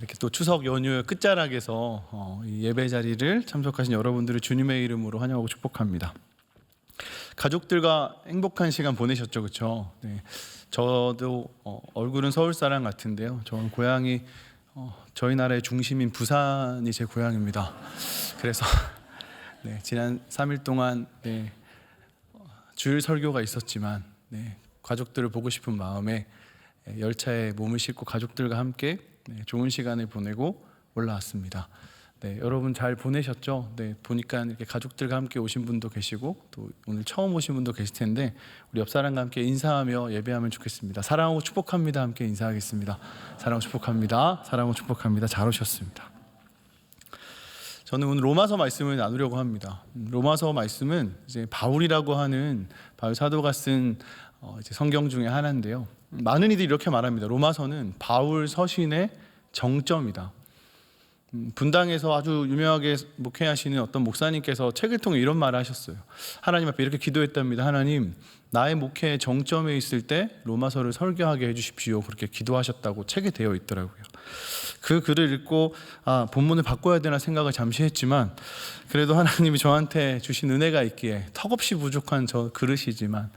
이렇게 또 추석 연휴 끝자락에서 이 예배 자리를 참석하신 여러분들을 주님의 이름으로 환영하고 축복합니다. 가족들과 행복한 시간 보내셨죠, 그렇죠? 네. 저도 얼굴은 서울 사람 같은데요. 저는 고향이 저희 나라의 중심인 부산이 제 고향입니다. 그래서 네, 지난 3일 동안 주일 설교가 있었지만 가족들을 보고 싶은 마음에 열차에 몸을 싣고 가족들과 함께 좋은 시간을 보내고 올라왔습니다. 여러분 잘 보내셨죠? 보니까 이렇게 가족들과 함께 오신 분도 계시고 또 오늘 처음 오신 분도 계실 텐데 우리 옆 사람과 함께 인사하며 예배하면 좋겠습니다. 사랑하고 축복합니다. 함께 인사하겠습니다. 사랑하고 축복합니다. 사랑하고 축복합니다. 잘 오셨습니다. 저는 오늘 로마서 말씀을 나누려고 합니다. 로마서 말씀은 이제 바울이라고 하는 바울 사도가 쓴 이제 성경 중에 하나인데요. 많은 이들이 이렇게 말합니다. 로마서는 바울 서신의 정점이다. 분당에서 아주 유명하게 목회하시는 어떤 목사님께서 책을 통해 이런 말을 하셨어요. 하나님 앞에 이렇게 기도했답니다. 하나님, 나의 목회의 정점에 있을 때 로마서를 설교하게 해주십시오. 그렇게 기도하셨다고 책에 되어 있더라고요. 그 글을 읽고 본문을 바꿔야 되나 생각을 잠시 했지만 그래도 하나님이 저한테 주신 은혜가 있기에 턱없이 부족한 저 그릇이지만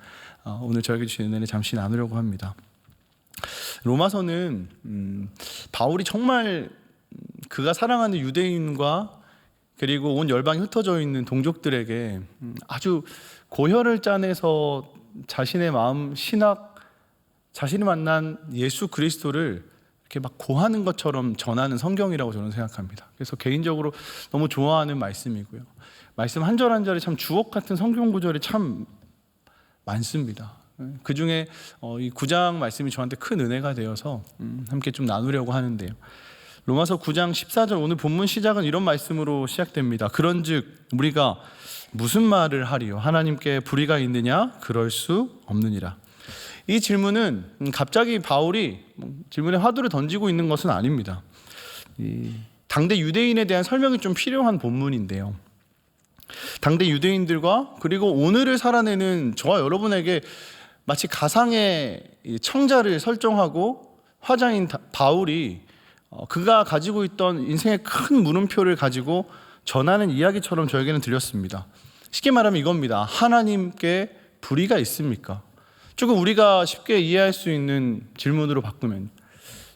오늘 저에게 주신 은혜를 잠시 나누려고 합니다. 로마서는 바울이 정말 그가 사랑하는 유대인과 그리고 온 열방에 흩어져 있는 동족들에게 아주 고혈을 짜내서 자신의 마음 신학, 자신이 만난 예수 그리스도를 이렇게 막 고하는 것처럼 전하는 성경이라고 저는 생각합니다. 그래서 개인적으로 너무 좋아하는 말씀이고요. 말씀 한 절 한 절에 참 주옥 같은 성경 구절이 참 많습니다. 그 중에 이 9장 말씀이 저한테 큰 은혜가 되어서 함께 좀 나누려고 하는데요. 로마서 9장 14절 오늘 본문 시작은 이런 말씀으로 시작됩니다. 그런즉 우리가 무슨 말을 하리요? 하나님께 불의가 있느냐? 그럴 수 없느니라. 이 질문은 갑자기 바울이 질문에 화두를 던지고 있는 것은 아닙니다. 당대 유대인에 대한 설명이 좀 필요한 본문인데요. 당대 유대인들과 그리고 오늘을 살아내는 저와 여러분에게 마치 가상의 청자를 설정하고 화자인 바울이 그가 가지고 있던 인생의 큰 물음표를 가지고 전하는 이야기처럼 저에게는 들렸습니다. 쉽게 말하면 이겁니다. 하나님께 불의가 있습니까? 조금 우리가 쉽게 이해할 수 있는 질문으로 바꾸면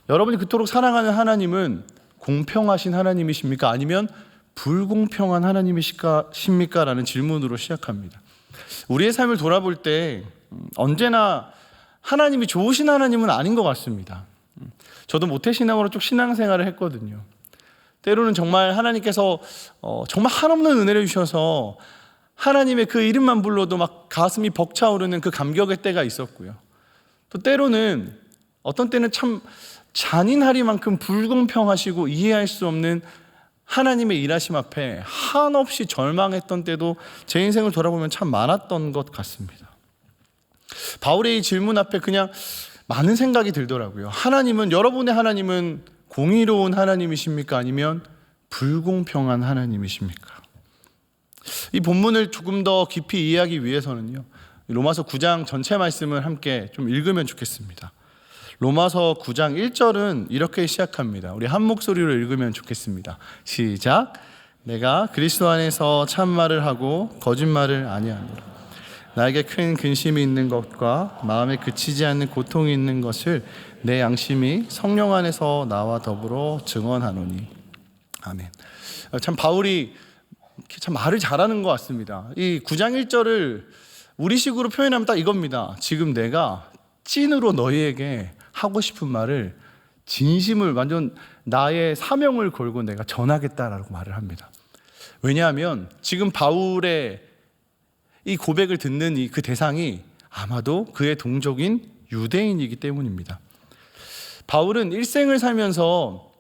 여러분이 그토록 사랑하는 하나님은 공평하신 하나님이십니까? 아니면 불공평한 하나님이십니까? 라는 질문으로 시작합니다. 우리의 삶을 돌아볼 때 언제나 하나님이 좋으신 하나님은 아닌 것 같습니다. 저도 모태신앙으로 쭉 신앙생활을 했거든요. 때로는 정말 하나님께서 정말 한없는 은혜를 주셔서 하나님의 그 이름만 불러도 막 가슴이 벅차오르는 그 감격의 때가 있었고요. 또 때로는 어떤 때는 참 잔인하리만큼 불공평하시고 이해할 수 없는 하나님의 일하심 앞에 한없이 절망했던 때도 제 인생을 돌아보면 참 많았던 것 같습니다. 바울의 이 질문 앞에 그냥 많은 생각이 들더라고요. 하나님은, 여러분의 하나님은 공의로운 하나님이십니까? 아니면 불공평한 하나님이십니까? 이 본문을 조금 더 깊이 이해하기 위해서는요, 로마서 9장 전체 말씀을 함께 좀 읽으면 좋겠습니다. 로마서 9장 1절은 이렇게 시작합니다. 우리 한 목소리로 읽으면 좋겠습니다. 시작. 내가 그리스도 안에서 참말을 하고 거짓말을 아니하노라. 나에게 큰 근심이 있는 것과 마음에 그치지 않는 고통이 있는 것을 내 양심이 성령 안에서 나와 더불어 증언하노니. 아멘. 참 바울이 참 말을 잘하는 것 같습니다. 이 9장 1절을 우리식으로 표현하면 딱 이겁니다. 지금 내가 찐으로 너희에게 하고 싶은 말을 진심을 완전 나의 사명을 걸고 내가 전하겠다라고 말을 합니다. 왜냐하면 지금 바울의 이 고백을 듣는 그 대상이 아마도 그의 동족인 유대인이기 때문입니다. 바울은 일생을 살면서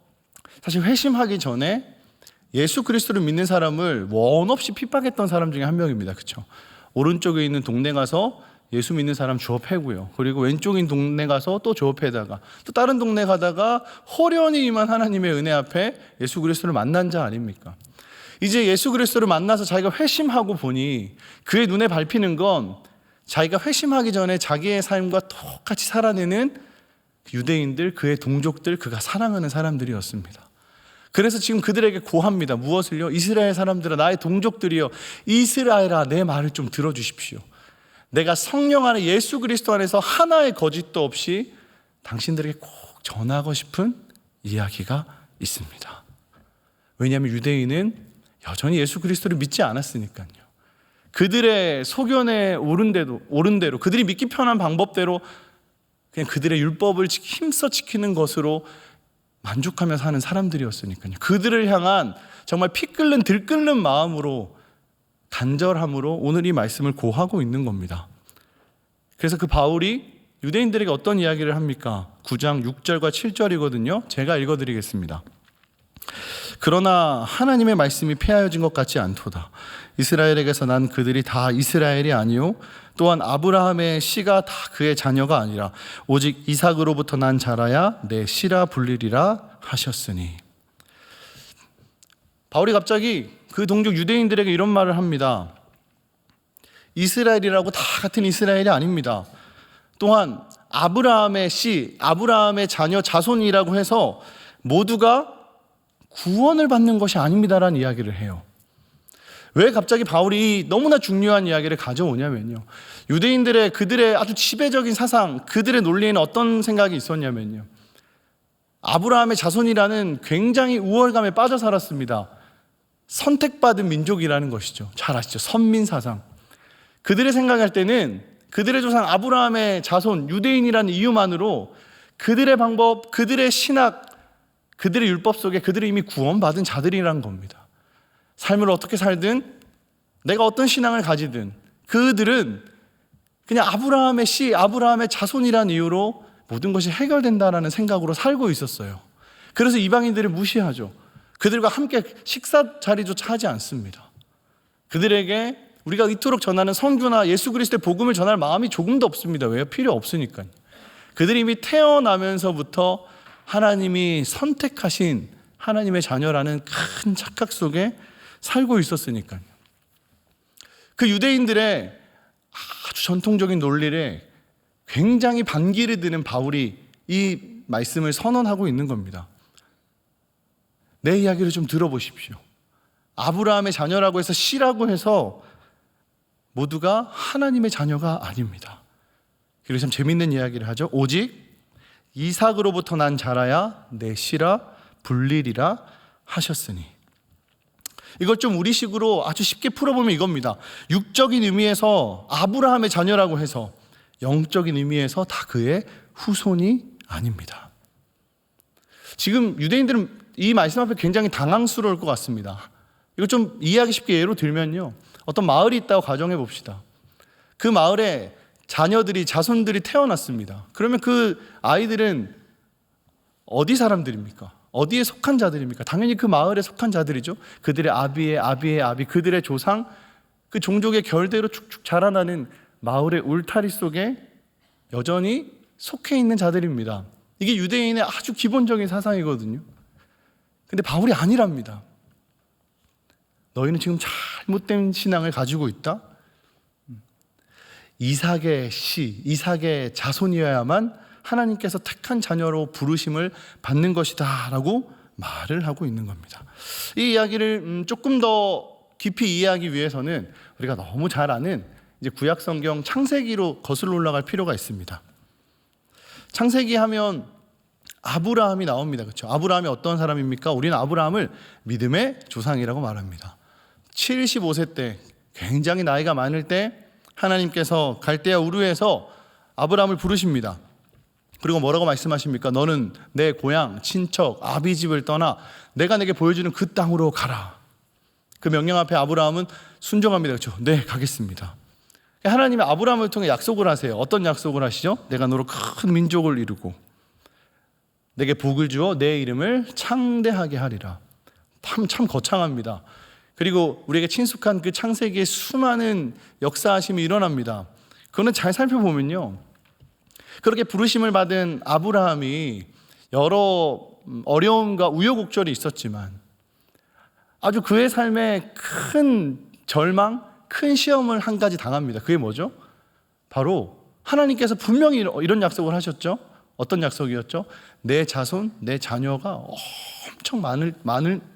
사실 회심하기 전에 예수 그리스도를 믿는 사람을 원 없이 핍박했던 사람 중에 한 명입니다. 그렇죠? 오른쪽에 있는 동네 가서 예수 믿는 사람 주워 패고요. 그리고 왼쪽인 동네 가서 또 주워 패다가 또 다른 동네 가다가 호련히 임한 하나님의 은혜 앞에 예수 그리스도를 만난 자 아닙니까? 이제 예수 그리스도를 만나서 자기가 회심하고 보니 그의 눈에 밟히는 건 자기가 회심하기 전에 자기의 삶과 똑같이 살아내는 유대인들, 그의 동족들, 그가 사랑하는 사람들이었습니다. 그래서 지금 그들에게 고합니다. 무엇을요? 이스라엘 사람들아, 나의 동족들이여, 이스라엘아, 내 말을 좀 들어주십시오. 내가 성령 안에, 예수 그리스도 안에서 하나의 거짓도 없이 당신들에게 꼭 전하고 싶은 이야기가 있습니다. 왜냐하면 유대인은 여전히 예수 그리스도를 믿지 않았으니까요. 그들의 소견에 옳은 대로 그들이 믿기 편한 방법대로 그냥 그들의 율법을 힘써 지키는 것으로 만족하며 사는 사람들이었으니까요. 그들을 향한 정말 피 끓는 들끓는 마음으로, 간절함으로 오늘 이 말씀을 고하고 있는 겁니다. 그래서 그 바울이 유대인들에게 어떤 이야기를 합니까? 9장 6절과 7절이거든요. 제가 읽어드리겠습니다. 그러나 하나님의 말씀이 폐하여진 것 같지 않도다. 이스라엘에게서 난 그들이 다 이스라엘이 아니요 또한 아브라함의 씨가 다 그의 자녀가 아니라 오직 이삭으로부터 난 자라야 내 씨라 불리리라 하셨으니. 바울이 갑자기 그 동족 유대인들에게 이런 말을 합니다. 이스라엘이라고 다 같은 이스라엘이 아닙니다. 또한 아브라함의 씨, 아브라함의 자녀, 자손이라고 해서 모두가 구원을 받는 것이 아닙니다라는 이야기를 해요. 왜 갑자기 바울이 너무나 중요한 이야기를 가져오냐면요, 유대인들의 그들의 아주 지배적인 사상, 그들의 논리에는 어떤 생각이 있었냐면요, 아브라함의 자손이라는 굉장히 우월감에 빠져 살았습니다. 선택받은 민족이라는 것이죠. 잘 아시죠? 선민사상. 그들의 생각할 때는 그들의 조상 아브라함의 자손, 유대인이라는 이유만으로 그들의 방법, 그들의 신학, 그들의 율법 속에 그들이 이미 구원받은 자들이라는 겁니다. 삶을 어떻게 살든, 내가 어떤 신앙을 가지든 그들은 그냥 아브라함의 씨, 아브라함의 자손이라는 이유로 모든 것이 해결된다라는 생각으로 살고 있었어요. 그래서 이방인들을 무시하죠. 그들과 함께 식사 자리조차 하지 않습니다. 그들에게 우리가 이토록 전하는 선교나 예수 그리스도의 복음을 전할 마음이 조금도 없습니다. 왜요? 필요 없으니까요. 그들이 이미 태어나면서부터 하나님이 선택하신 하나님의 자녀라는 큰 착각 속에 살고 있었으니까요. 그 유대인들의 아주 전통적인 논리에 굉장히 반기를 드는 바울이 이 말씀을 선언하고 있는 겁니다. 내 이야기를 좀 들어보십시오. 아브라함의 자녀라고 해서 씨라고 해서 모두가 하나님의 자녀가 아닙니다. 그리고 참 재밌는 이야기를 하죠. 오직 이삭으로부터 난 자라야 내 씨라 불리리라 하셨으니. 이걸 좀 우리식으로 아주 쉽게 풀어보면 이겁니다. 육적인 의미에서 아브라함의 자녀라고 해서 영적인 의미에서 다 그의 후손이 아닙니다. 지금 유대인들은 이 말씀 앞에 굉장히 당황스러울 것 같습니다. 이거 좀 이해하기 쉽게 예로 들면요, 어떤 마을이 있다고 가정해 봅시다. 그 마을에 자녀들이, 자손들이 태어났습니다. 그러면 그 아이들은 어디 사람들입니까? 어디에 속한 자들입니까? 당연히 그 마을에 속한 자들이죠. 그들의 아비의 아비의 아비, 그들의 조상, 그 종족의 결대로 축축 자라나는 마을의 울타리 속에 여전히 속해 있는 자들입니다. 이게 유대인의 아주 기본적인 사상이거든요. 근데 바울이 아니랍니다. 너희는 지금 잘못된 신앙을 가지고 있다. 이삭의 씨, 이삭의 자손이어야만 하나님께서 택한 자녀로 부르심을 받는 것이다 라고 말을 하고 있는 겁니다. 이 이야기를 조금 더 깊이 이해하기 위해서는 우리가 너무 잘 아는 이제 구약 성경 창세기로 거슬러 올라갈 필요가 있습니다. 창세기 하면 아브라함이 나옵니다. 그렇죠? 아브라함이 어떤 사람입니까? 우리는 아브라함을 믿음의 조상이라고 말합니다. 75세 때, 굉장히 나이가 많을 때 하나님께서 갈대아 우르에서 아브라함을 부르십니다. 그리고 뭐라고 말씀하십니까? 너는 내 고향, 친척, 아비 집을 떠나 내가 내게 보여주는 그 땅으로 가라. 그 명령 앞에 아브라함은 순종합니다. 그렇죠? 네, 가겠습니다. 하나님이 아브라함을 통해 약속을 하세요. 어떤 약속을 하시죠? 내가 너로 큰 민족을 이루고 내게 복을 주어 내 이름을 창대하게 하리라. 참 거창합니다. 그리고 우리에게 친숙한 그 창세기의 수많은 역사하심이 일어납니다. 그거는 잘 살펴보면요, 그렇게 부르심을 받은 아브라함이 여러 어려움과 우여곡절이 있었지만 아주 그의 삶에 큰 절망, 큰 시험을 한 가지 당합니다. 그게 뭐죠? 바로 하나님께서 분명히 이런 약속을 하셨죠. 어떤 약속이었죠? 내 자손, 내 자녀가 엄청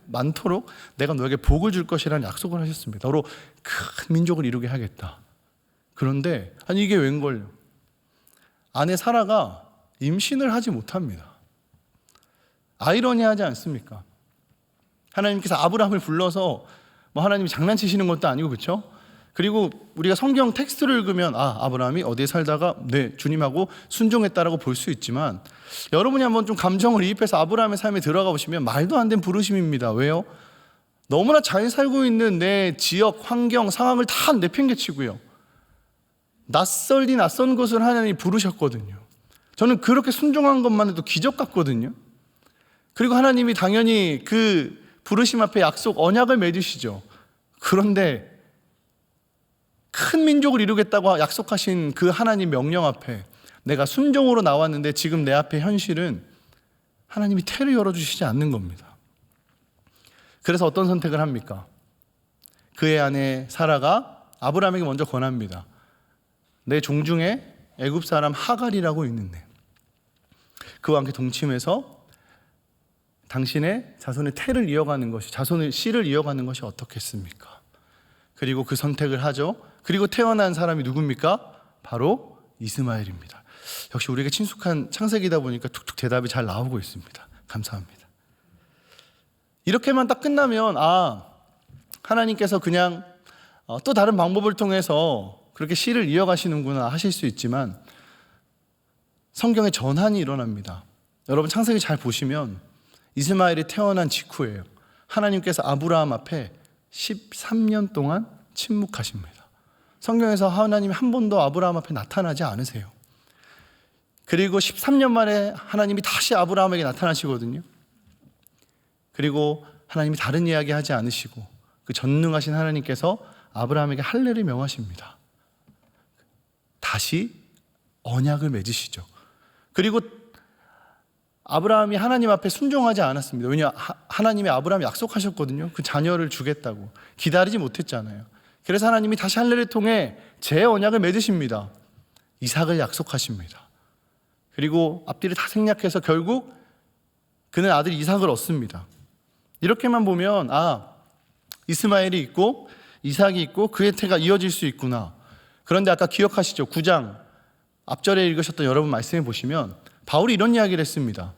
많도록 내가 너에게 복을 줄 것이라는 약속을 하셨습니다. 너로 큰 민족을 이루게 하겠다. 그런데 아니 이게 웬걸요? 아내 사라가 임신을 하지 못합니다. 아이러니하지 않습니까? 하나님께서 아브라함을 불러서 뭐 하나님이 장난치시는 것도 아니고 그렇죠? 그리고 우리가 성경 텍스트를 읽으면 아브라함이 어디에 살다가 네 주님하고 순종했다라고 볼 수 있지만 여러분이 한번 좀 감정을 이입해서 아브라함의 삶에 들어가 보시면 말도 안 되는 부르심입니다. 왜요? 너무나 잘 살고 있는 내 지역, 환경, 상황을 다 내팽개치고요. 낯선 곳을 하나님이 부르셨거든요. 저는 그렇게 순종한 것만 해도 기적 같거든요. 그리고 하나님이 당연히 그 부르심 앞에 약속, 언약을 맺으시죠. 그런데 큰 민족을 이루겠다고 약속하신 그 하나님 명령 앞에 내가 순종으로 나왔는데 지금 내 앞에 현실은 하나님이 태를 열어주시지 않는 겁니다. 그래서 어떤 선택을 합니까? 그의 아내 사라가 아브라함에게 먼저 권합니다. 내 종중에 애굽 사람 하갈이라고 있는데 그와 함께 동침해서 당신의 자손의 태를 이어가는 것이, 자손의 씨를 이어가는 것이 어떻겠습니까? 그리고 그 선택을 하죠. 그리고 태어난 사람이 누굽니까? 바로 이스마엘입니다. 역시 우리에게 친숙한 창세기다 보니까 툭툭 대답이 잘 나오고 있습니다. 감사합니다. 이렇게만 딱 끝나면 하나님께서 그냥 또 다른 방법을 통해서 그렇게 씨를 이어가시는구나 하실 수 있지만 성경에 전환이 일어납니다. 여러분 창세기 잘 보시면 이스마엘이 태어난 직후예요. 하나님께서 아브라함 앞에 13년 동안 침묵하십니다. 성경에서 하나님이 한 번도 아브라함 앞에 나타나지 않으세요. 그리고 13년 만에 하나님이 다시 아브라함에게 나타나시거든요. 그리고 하나님이 다른 이야기 하지 않으시고 그 전능하신 하나님께서 아브라함에게 할례를 명하십니다. 다시 언약을 맺으시죠. 그리고 아브라함이 하나님 앞에 순종하지 않았습니다. 왜냐? 하나님이 아브라함이 약속하셨거든요. 그 자녀를 주겠다고. 기다리지 못했잖아요. 그래서 하나님이 다시 할례를 통해 재언약을 맺으십니다. 이삭을 약속하십니다. 그리고 앞뒤를 다 생략해서 결국 그는 아들 이삭을 얻습니다. 이렇게만 보면 이스마엘이 있고 이삭이 있고 그의 태가 이어질 수 있구나. 그런데 아까 기억하시죠? 9장 앞절에 읽으셨던 여러분 말씀해 보시면 바울이 이런 이야기를 했습니다.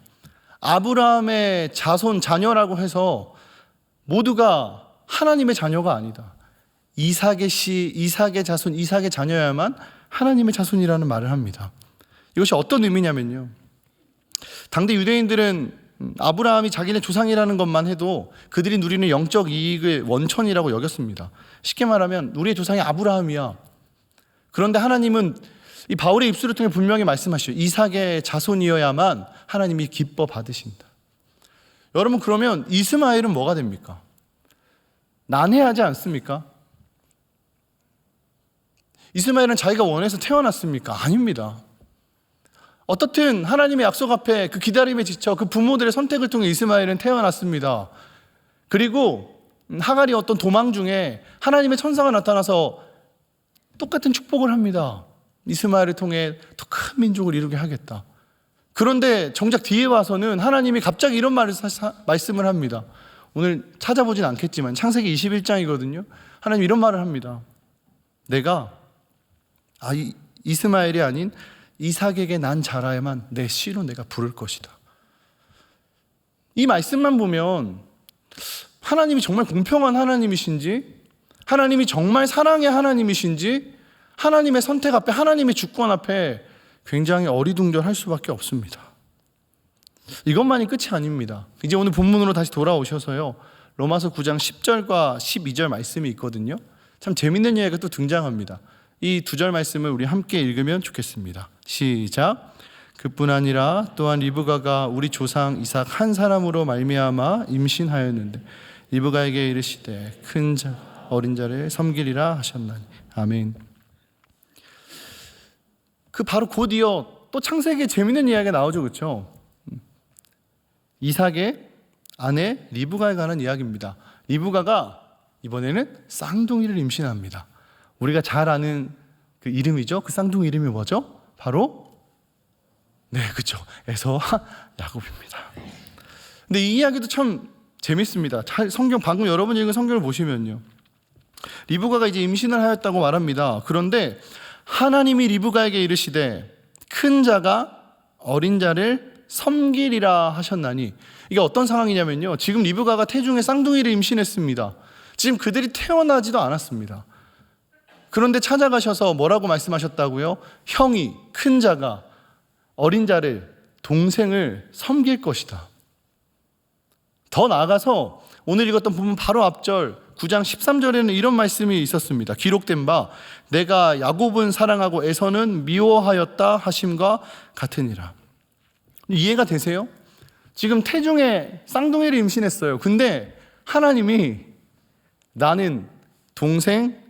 아브라함의 자손, 자녀라고 해서 모두가 하나님의 자녀가 아니다. 이삭의 씨, 이삭의 자손, 이삭의 자녀야만 하나님의 자손이라는 말을 합니다. 이것이 어떤 의미냐면요. 당대 유대인들은 아브라함이 자기네 조상이라는 것만 해도 그들이 누리는 영적 이익의 원천이라고 여겼습니다. 쉽게 말하면 우리의 조상이 아브라함이야. 그런데 하나님은 이 바울의 입술을 통해 분명히 말씀하시죠. 이삭의 자손이어야만 하나님이 기뻐 받으신다. 여러분 그러면 이스마엘은 뭐가 됩니까? 난해하지 않습니까? 이스마엘은 자기가 원해서 태어났습니까? 아닙니다. 어떻든 하나님의 약속 앞에 그 기다림에 지쳐 그 부모들의 선택을 통해 이스마엘은 태어났습니다. 그리고 하갈이 어떤 도망 중에 하나님의 천사가 나타나서 똑같은 축복을 합니다. 이스마엘을 통해 더 큰 민족을 이루게 하겠다. 그런데 정작 뒤에 와서는 하나님이 갑자기 이런 말씀을 합니다. 오늘 찾아보진 않겠지만 창세기 21장이거든요. 하나님 이런 말을 합니다. 내가 이스마엘이 아닌 이삭에게 난 자라야만 내 씨로 내가 부를 것이다. 이 말씀만 보면 하나님이 정말 공평한 하나님이신지, 하나님이 정말 사랑의 하나님이신지, 하나님의 선택 앞에, 하나님의 주권 앞에 굉장히 어리둥절할 수밖에 없습니다. 이것만이 끝이 아닙니다. 이제 오늘 본문으로 다시 돌아오셔서요, 로마서 9장 10절과 12절 말씀이 있거든요. 참 재밌는 이야기가 또 등장합니다. 이 두 절 말씀을 우리 함께 읽으면 좋겠습니다. 시작. 그뿐 아니라 또한 리브가가 우리 조상 이삭 한 사람으로 말미암아 임신하였는데 리브가에게 이르시되 큰 자 어린 자를 섬기리라 하셨나니. 아멘. 그 바로 곧 이어 또 창세기에 재밌는 이야기가 나오죠, 그렇죠? 이삭의 아내 리브가에 관한 이야기입니다. 리브가가 이번에는 쌍둥이를 임신합니다. 우리가 잘 아는 그 이름이죠. 그 쌍둥이 이름이 뭐죠? 바로 네, 그렇죠. 에서와 야곱입니다. 근데 이 이야기도 참 재밌습니다. 성경 방금 여러분이 읽은 성경을 보시면요, 리브가가 이제 임신을 하였다고 말합니다. 그런데 하나님이 리브가에게 이르시되 큰 자가 어린 자를 섬기리라 하셨나니, 이게 어떤 상황이냐면요, 지금 리브가가 태중에 쌍둥이를 임신했습니다. 지금 그들이 태어나지도 않았습니다. 그런데 찾아가셔서 뭐라고 말씀하셨다고요? 형이, 큰 자가 어린 자를, 동생을 섬길 것이다. 더 나아가서 오늘 읽었던 부분 바로 앞절 9장 13절에는 이런 말씀이 있었습니다. 기록된 바 내가 야곱은 사랑하고 에서는 미워하였다 하심과 같으니라. 이해가 되세요? 지금 태중에 쌍둥이를 임신했어요. 근데 하나님이 나는 동생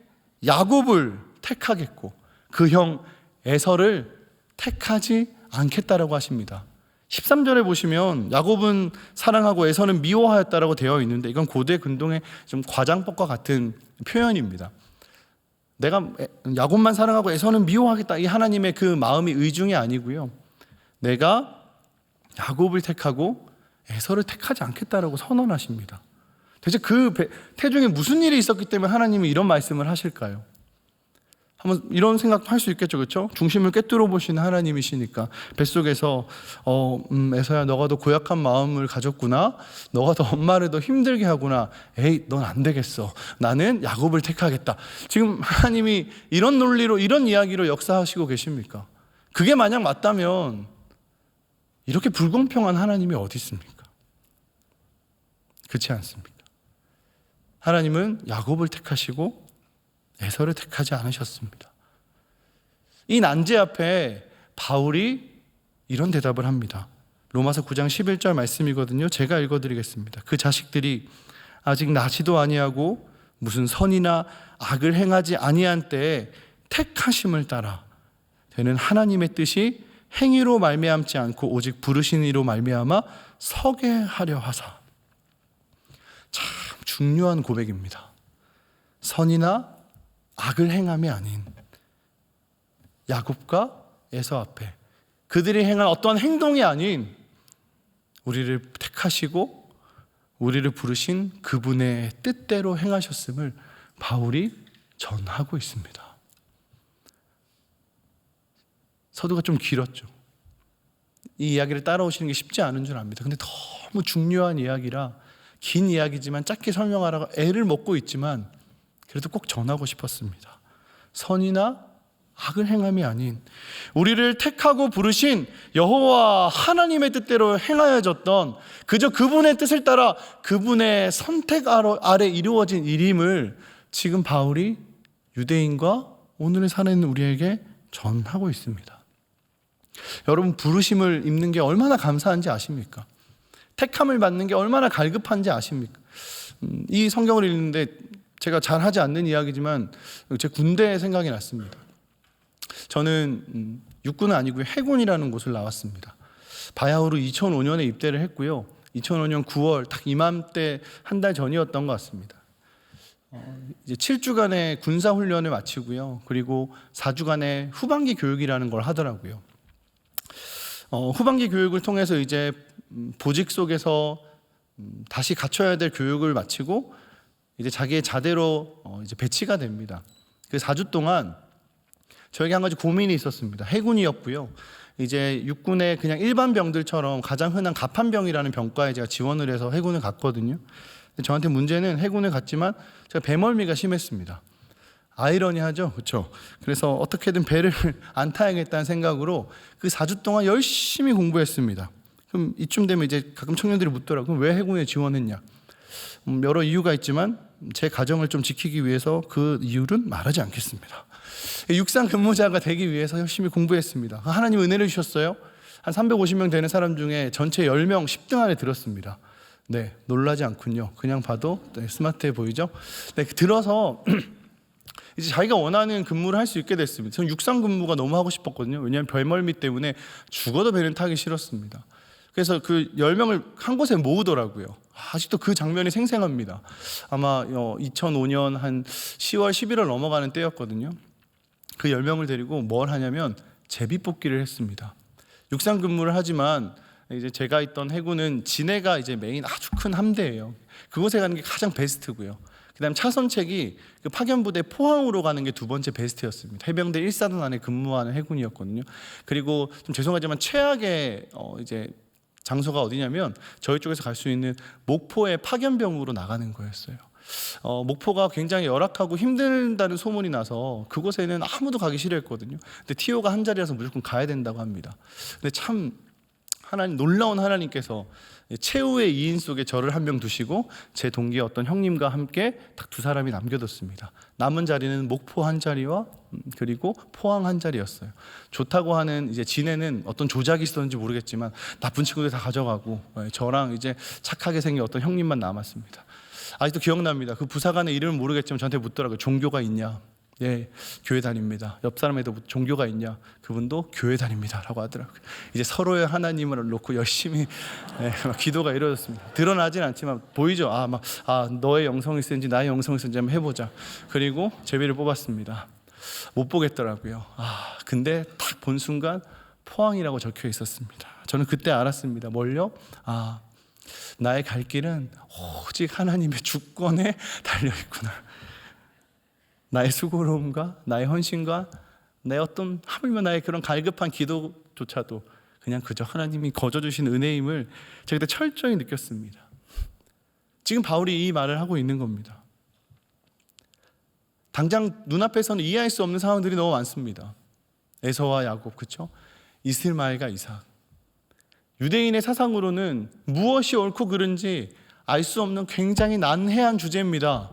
야곱을 택하겠고 그 형 에서를 택하지 않겠다라고 하십니다. 13절에 보시면 야곱은 사랑하고 에서는 미워하였다라고 되어 있는데, 이건 고대 근동의 좀 과장법과 같은 표현입니다. 내가 야곱만 사랑하고 에서는 미워하겠다, 이 하나님의 그 마음이 의중이 아니고요, 내가 야곱을 택하고 에서를 택하지 않겠다라고 선언하십니다. 대체 그 태중에 무슨 일이 있었기 때문에 하나님이 이런 말씀을 하실까요? 한번 이런 생각도 할 수 있겠죠, 그렇죠? 중심을 꿰뚫어 보시는 하나님이시니까 뱃속에서 에서야 너가 더 고약한 마음을 가졌구나, 너가 더 엄마를 더 힘들게 하구나, 에이 넌 안 되겠어, 나는 야곱을 택하겠다. 지금 하나님이 이런 논리로, 이런 이야기로 역사하시고 계십니까? 그게 만약 맞다면 이렇게 불공평한 하나님이 어디 있습니까? 그렇지 않습니까? 하나님은 야곱을 택하시고 에서를 택하지 않으셨습니다. 이 난제 앞에 바울이 이런 대답을 합니다. 로마서 9장 11절 말씀이거든요. 제가 읽어드리겠습니다. 그 자식들이 아직 나지도 아니하고 무슨 선이나 악을 행하지 아니한 때에 택하심을 따라 되는 하나님의 뜻이 행위로 말미암지 않고 오직 부르신 이로 말미암아 서게 하려 하사. 참 중요한 고백입니다. 선이나 악을 행함이 아닌 야곱과 에서 앞에 그들이 행한 어떠한 행동이 아닌 우리를 택하시고 우리를 부르신 그분의 뜻대로 행하셨음을 바울이 전하고 있습니다. 서두가 좀 길었죠. 이 이야기를 따라오시는 게 쉽지 않은 줄 압니다. 근데 너무 중요한 이야기라 긴 이야기지만 짧게 설명하라고 애를 먹고 있지만 그래도 꼭 전하고 싶었습니다. 선이나 악을 행함이 아닌 우리를 택하고 부르신 여호와 하나님의 뜻대로 행하여졌던 그저 그분의 뜻을 따라 그분의 선택 아래 이루어진 일임을 지금 바울이 유대인과 오늘의 사는 우리에게 전하고 있습니다. 여러분, 부르심을 입는 게 얼마나 감사한지 아십니까? 택함을 받는 게 얼마나 갈급한지 아십니까? 이 성경을 읽는데 제가 잘 하지 않는 이야기지만 제 군대 생각이 났습니다. 저는 육군은 아니고요, 해군이라는 곳을 나왔습니다. 바야흐로 2005년에 입대를 했고요. 2005년 9월 딱 이맘때 한 달 전이었던 것 같습니다. 이제 7주간의 군사 훈련을 마치고요. 그리고 4주간의 후반기 교육이라는 걸 하더라고요. 후반기 교육을 통해서 이제 보직 속에서 다시 갖춰야 될 교육을 마치고 이제 자기의 자대로 이제 배치가 됩니다. 그 4주 동안 저에게 한 가지 고민이 있었습니다. 해군이었고요. 이제 육군의 그냥 일반 병들처럼 가장 흔한 갑판병이라는 병과에 제가 지원을 해서 해군을 갔거든요. 근데 저한테 문제는 해군을 갔지만 제가 배멀미가 심했습니다. 아이러니하죠, 그렇죠? 그래서 어떻게든 배를 안 타야겠다는 생각으로 그 4주 동안 열심히 공부했습니다. 그럼 이쯤 되면 이제 가끔 청년들이 묻더라고요. 그럼 왜 해군에 지원했냐? 여러 이유가 있지만 제 가정을 좀 지키기 위해서 그 이유는 말하지 않겠습니다. 육상 근무자가 되기 위해서 열심히 공부했습니다. 하나님 은혜를 주셨어요. 한 350명 되는 사람 중에 전체 10명 10등 안에 들었습니다. 네, 놀라지 않군요. 그냥 봐도 스마트해 보이죠? 네, 들어서 이제 자기가 원하는 근무를 할 수 있게 됐습니다. 저는 육상 근무가 너무 하고 싶었거든요. 왜냐하면 별멀미 때문에 죽어도 배는 타기 싫었습니다. 그래서 그 10명을 한 곳에 모으더라고요. 아직도 그 장면이 생생합니다. 아마 2005년 한 10월, 11월 넘어가는 때였거든요. 그 10명을 데리고 뭘 하냐면 제비뽑기를 했습니다. 육상 근무를 하지만 이제 제가 있던 해군은 진해가 이제 메인 아주 큰 함대예요. 그곳에 가는 게 가장 베스트고요. 그다음 차선책이 그 파견부대 포항으로 가는 게 두 번째 베스트였습니다. 해병대 1사단 안에 근무하는 해군이었거든요. 그리고 좀 죄송하지만 최악의 이제 장소가 어디냐면 저희 쪽에서 갈 수 있는 목포의 파견병으로 나가는 거였어요. 목포가 굉장히 열악하고 힘들다는 소문이 나서 그곳에는 아무도 가기 싫어했거든요. 근데 TO가 한 자리라서 무조건 가야 된다고 합니다. 근데 참 하나님, 놀라운 하나님께서 최후의 2인 속에 저를 한 명 두시고 제 동기의 어떤 형님과 함께 딱 두 사람이 남겨뒀습니다. 남은 자리는 목포 한 자리와 그리고 포항 한 자리였어요. 좋다고 하는 이제 진해는 어떤 조작이 있었는지 모르겠지만 나쁜 친구들 다 가져가고 저랑 이제 착하게 생긴 어떤 형님만 남았습니다. 아직도 기억납니다. 그 부사관의 이름은 모르겠지만 저한테 묻더라고요. 종교가 있냐? 예, 교회 다닙니다. 옆 사람에도 종교가 있냐? 그분도 교회 다닙니다 라고 하더라고요. 이제 서로의 하나님을 놓고 열심히 막 기도가 이루어졌습니다. 드러나진 않지만 보이죠? 너의 영성이 센지 나의 영성이 센지 한번 해보자. 그리고 제비를 뽑았습니다. 못 보겠더라고요. 근데 딱 본 순간 포항이라고 적혀 있었습니다. 저는 그때 알았습니다. 뭘요? 나의 갈 길은 오직 하나님의 주권에 달려있구나. 나의 수고로움과 나의 헌신과 내 어떤 하물며 나의 그런 갈급한 기도조차도 그냥 그저 하나님이 거저주신 은혜임을 제가 그때 철저히 느꼈습니다. 지금 바울이 이 말을 하고 있는 겁니다. 당장 눈앞에서는 이해할 수 없는 상황들이 너무 많습니다. 에서와 야곱, 그렇죠? 이스마엘과 이삭. 유대인의 사상으로는 무엇이 옳고 그른지 알 수 없는 굉장히 난해한 주제입니다.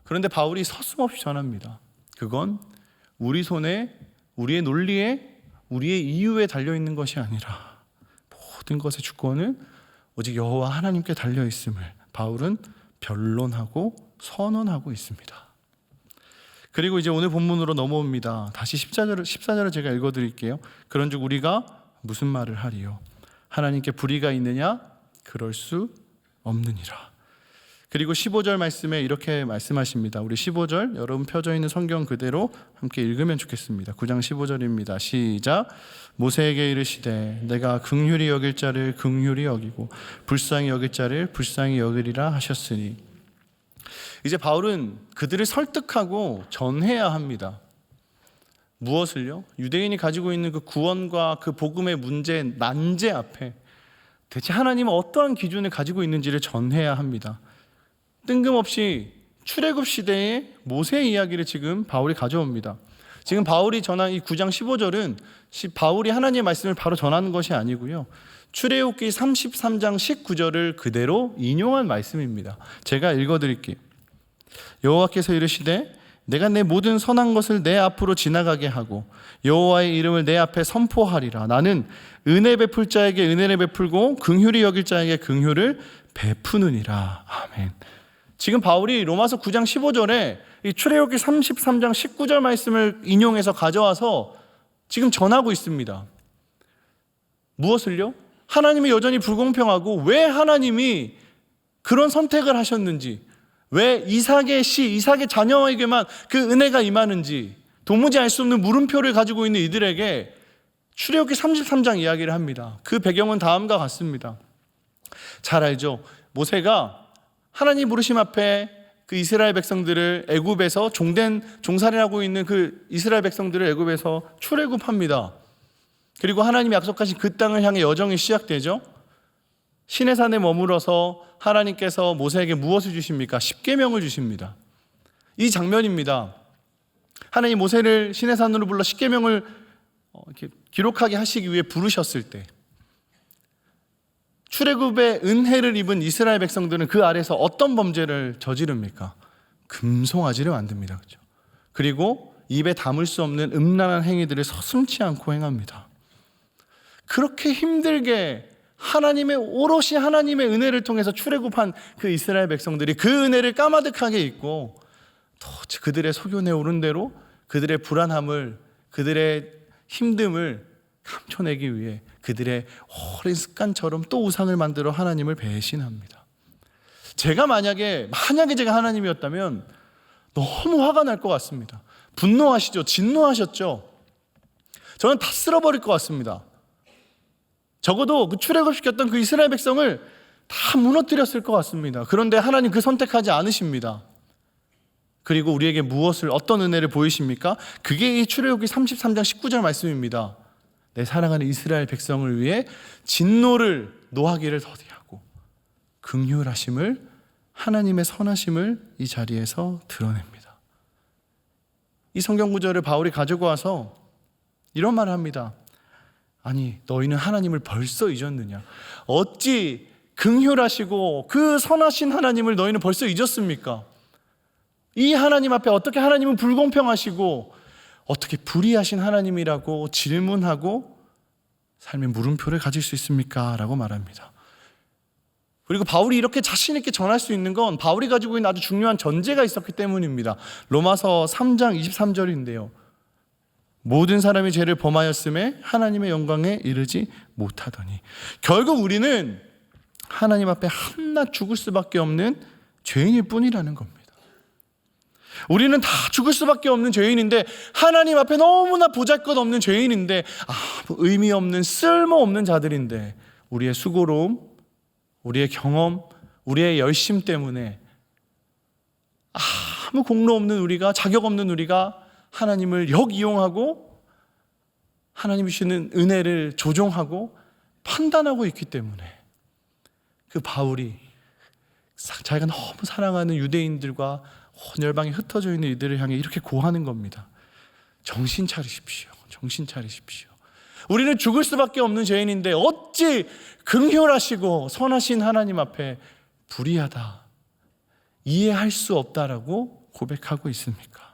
그런데 바울이 서슴없이 전합니다. 그건 우리 손에, 우리의 논리에, 우리의 이유에 달려있는 것이 아니라 모든 것의 주권은 오직 여호와 하나님께 달려있음을 바울은 변론하고 선언하고 있습니다. 그리고 이제 오늘 본문으로 넘어옵니다. 다시 14절을 제가 읽어드릴게요. 그런즉 우리가 무슨 말을 하리요? 하나님께 불의가 있느냐? 그럴 수 없느니라. 그리고 15절 말씀에 이렇게 말씀하십니다. 우리 15절 여러분 펴져 있는 성경 그대로 함께 읽으면 좋겠습니다. 9장 15절입니다. 시작. 모세에게 이르시되 내가 긍휼히 여길 자를 긍휼히 여기고 불쌍히 여길 자를 불쌍히 여기리라 하셨으니. 이제 바울은 그들을 설득하고 전해야 합니다. 무엇을요? 유대인이 가지고 있는 그 구원과 그 복음의 문제, 난제 앞에 대체 하나님은 어떠한 기준을 가지고 있는지를 전해야 합니다. 뜬금없이 출애굽 시대의 모세 이야기를 지금 바울이 가져옵니다. 지금 바울이 전한 이 9장 15절은 바울이 하나님의 말씀을 바로 전하는 것이 아니고요. 출애굽기 33장 19절을 그대로 인용한 말씀입니다. 제가 읽어드릴게요. 여호와께서 이르시되 내가 내 모든 선한 것을 내 앞으로 지나가게 하고 여호와의 이름을 내 앞에 선포하리라. 나는 은혜 베풀 자에게 은혜를 베풀고 긍휼히 여길 자에게 긍휼을 베푸느니라. 아멘. 지금 바울이 로마서 9장 15절에 이 출애굽기 33장 19절 말씀을 인용해서 가져와서 지금 전하고 있습니다. 무엇을요? 하나님이 여전히 불공평하고 왜 하나님이 그런 선택을 하셨는지, 왜 이삭의 자녀에게만 그 은혜가 임하는지 도무지 알 수 없는 물음표를 가지고 있는 이들에게 출애굽기 33장 이야기를 합니다. 그 배경은 다음과 같습니다. 잘 알죠? 모세가 하나님 부르심 앞에 그 이스라엘 백성들을 애굽에서 종살이하고 있는 그 이스라엘 백성들을 애굽에서 출애굽합니다. 그리고 하나님이 약속하신 그 땅을 향해 여정이 시작되죠. 시내산에 머물어서 하나님께서 모세에게 무엇을 주십니까? 십계명을 주십니다. 이 장면입니다. 하나님 모세를 시내산으로 불러 십계명을 이렇게 기록하게 하시기 위해 부르셨을 때 출애굽의 은혜를 입은 이스라엘 백성들은 그 아래서 어떤 범죄를 저지릅니까? 금송아지를 만듭니다. 그렇죠? 그리고 입에 담을 수 없는 음란한 행위들을 서슴지 않고 행합니다. 그렇게 힘들게 오롯이 하나님의 은혜를 통해서 출애굽한 그 이스라엘 백성들이 그 은혜를 까마득하게 잊고 도대체 그들의 소견에 오른 대로 그들의 불안함을, 그들의 힘듦을 감춰내기 위해 그들의 어린 습관처럼 또 우상을 만들어 하나님을 배신합니다. 제가 만약에 제가 하나님이었다면 너무 화가 날 것 같습니다. 분노하시죠? 진노하셨죠? 저는 다 쓸어버릴 것 같습니다. 적어도 그 출애굽시켰던 그 이스라엘 백성을 다 무너뜨렸을 것 같습니다. 그런데 하나님 그 선택하지 않으십니다. 그리고 우리에게 어떤 은혜를 보이십니까? 그게 이 출애굽기 33장 19절 말씀입니다. 내 사랑하는 이스라엘 백성을 위해 진노를 노하기를 더디하고 긍휼하심을, 하나님의 선하심을 이 자리에서 드러냅니다. 이 성경 구절을 바울이 가지고 와서 이런 말을 합니다. 아니, 너희는 하나님을 벌써 잊었느냐? 어찌 긍휼하시고 그 선하신 하나님을 너희는 벌써 잊었습니까? 이 하나님 앞에 어떻게 하나님은 불공평하시고 어떻게 불의하신 하나님이라고 질문하고 삶의 물음표를 가질 수 있습니까? 라고 말합니다. 그리고 바울이 이렇게 자신 있게 전할 수 있는 건 바울이 가지고 있는 아주 중요한 전제가 있었기 때문입니다. 로마서 3장 23절인데요. 모든 사람이 죄를 범하였음에 하나님의 영광에 이르지 못하더니, 결국 우리는 하나님 앞에 한낱 죽을 수밖에 없는 죄인일 뿐이라는 겁니다. 우리는 다 죽을 수밖에 없는 죄인인데, 하나님 앞에 너무나 보잘것없는 죄인인데, 의미 없는 쓸모없는 자들인데, 우리의 수고로움, 우리의 경험, 우리의 열심 때문에 아무 공로 없는 우리가, 자격 없는 우리가 하나님을 역이용하고 하나님이 주시는 은혜를 조종하고 판단하고 있기 때문에 그 바울이 자기가 너무 사랑하는 유대인들과 온 열방에 흩어져 있는 이들을 향해 이렇게 고하는 겁니다. 정신 차리십시오. 정신 차리십시오. 우리는 죽을 수밖에 없는 죄인인데 어찌 긍휼하시고 선하신 하나님 앞에 불의하다, 이해할 수 없다라고 고백하고 있습니까?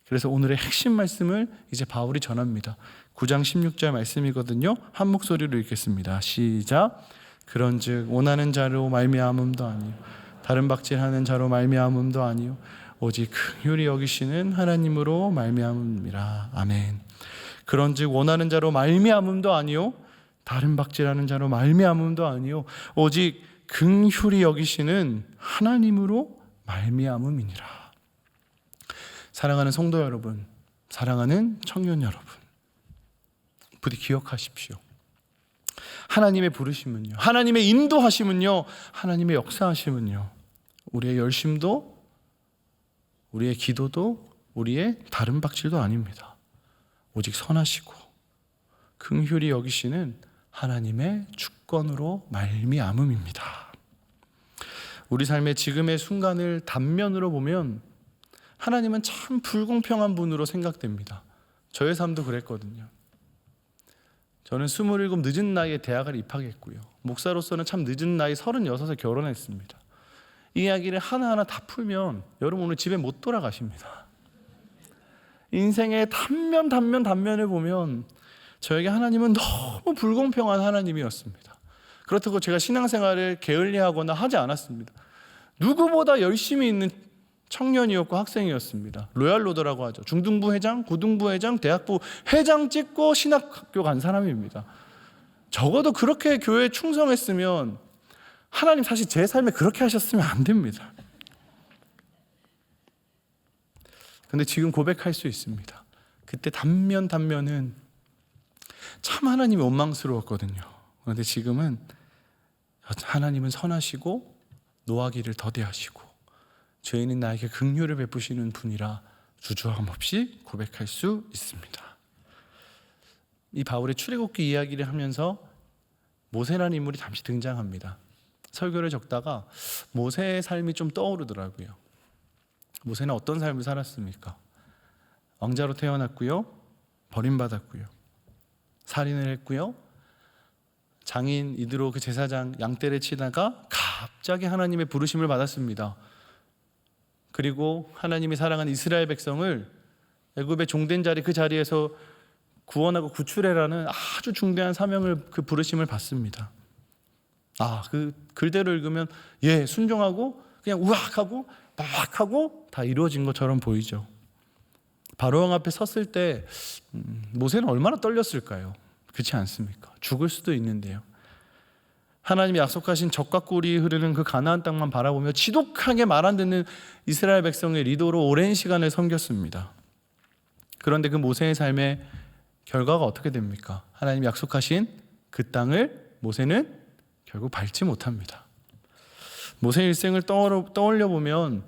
그래서 오늘의 핵심 말씀을 이제 바울이 전합니다. 9장 16절 말씀이거든요. 한 목소리로 읽겠습니다. 시작. 그런즉 원하는 자로 말미암음도 아니요 다른 박질하는 자로 말미암음도 아니요 오직 긍휼히 여기시는 하나님으로 말미암음이라. 아멘. 그런즉 원하는 자로 말미암음도 아니요 다른 박질하는 자로 말미암음도 아니요 오직 긍휼히 여기시는 하나님으로 말미암음이니라. 사랑하는 성도 여러분, 사랑하는 청년 여러분, 부디 기억하십시오. 하나님의 부르심은요, 하나님의 인도하심은요, 하나님의 역사하심은요, 우리의 열심도, 우리의 기도도, 우리의 다른 박질도 아닙니다. 오직 선하시고 긍휼히 여기시는 하나님의 주권으로 말미암음입니다. 우리 삶의 지금의 순간을 단면으로 보면 하나님은 참 불공평한 분으로 생각됩니다. 저의 삶도 그랬거든요. 저는 27 늦은 나이에 대학을 입학했고요. 목사로서는 참 늦은 나이 36에 결혼했습니다. 이 이야기를 하나하나 다 풀면 여러분 오늘 집에 못 돌아가십니다. 인생의 단면을 보면 저에게 하나님은 너무 불공평한 하나님이었습니다. 그렇다고 제가 신앙생활을 게을리하거나 하지 않았습니다. 누구보다 열심히 있는 청년이었고 학생이었습니다. 로얄로더라고 하죠. 중등부 회장, 고등부 회장, 대학부 회장 찍고 신학학교 간 사람입니다. 적어도 그렇게 교회에 충성했으면 하나님 사실 제 삶에 그렇게 하셨으면 안 됩니다. 근데 지금 고백할 수 있습니다. 그때 단면은 참 하나님이 원망스러웠거든요. 그런데 지금은 하나님은 선하시고 노하기를 더디하시고 죄인인 나에게 긍휼을 베푸시는 분이라 주저함 없이 고백할 수 있습니다. 이 바울의 출애굽기 이야기를 하면서 모세라는 인물이 잠시 등장합니다. 설교를 적다가 모세의 삶이 좀 떠오르더라고요. 모세는 어떤 삶을 살았습니까? 왕자로 태어났고요, 버림받았고요, 살인을 했고요, 장인 이드로 그 제사장 양떼를 치다가 갑자기 하나님의 부르심을 받았습니다. 그리고 하나님이 사랑하는 이스라엘 백성을 애굽의 종된 자리 그 자리에서 구원하고 구출해라는 아주 중대한 사명을, 그 부르심을 받습니다. 그 글대로 읽으면 순종하고 그냥 우악하고 막하고 다 이루어진 것처럼 보이죠. 바로왕 앞에 섰을 때 모세는 얼마나 떨렸을까요? 그렇지 않습니까? 죽을 수도 있는데요. 하나님이 약속하신 젖과 꿀이 흐르는 그 가나안 땅만 바라보며 지독하게 말 안 듣는 이스라엘 백성의 리더로 오랜 시간을 섬겼습니다. 그런데 그 모세의 삶의 결과가 어떻게 됩니까? 하나님이 약속하신 그 땅을 모세는 결국 밟지 못합니다. 모세의 일생을 떠올려 보면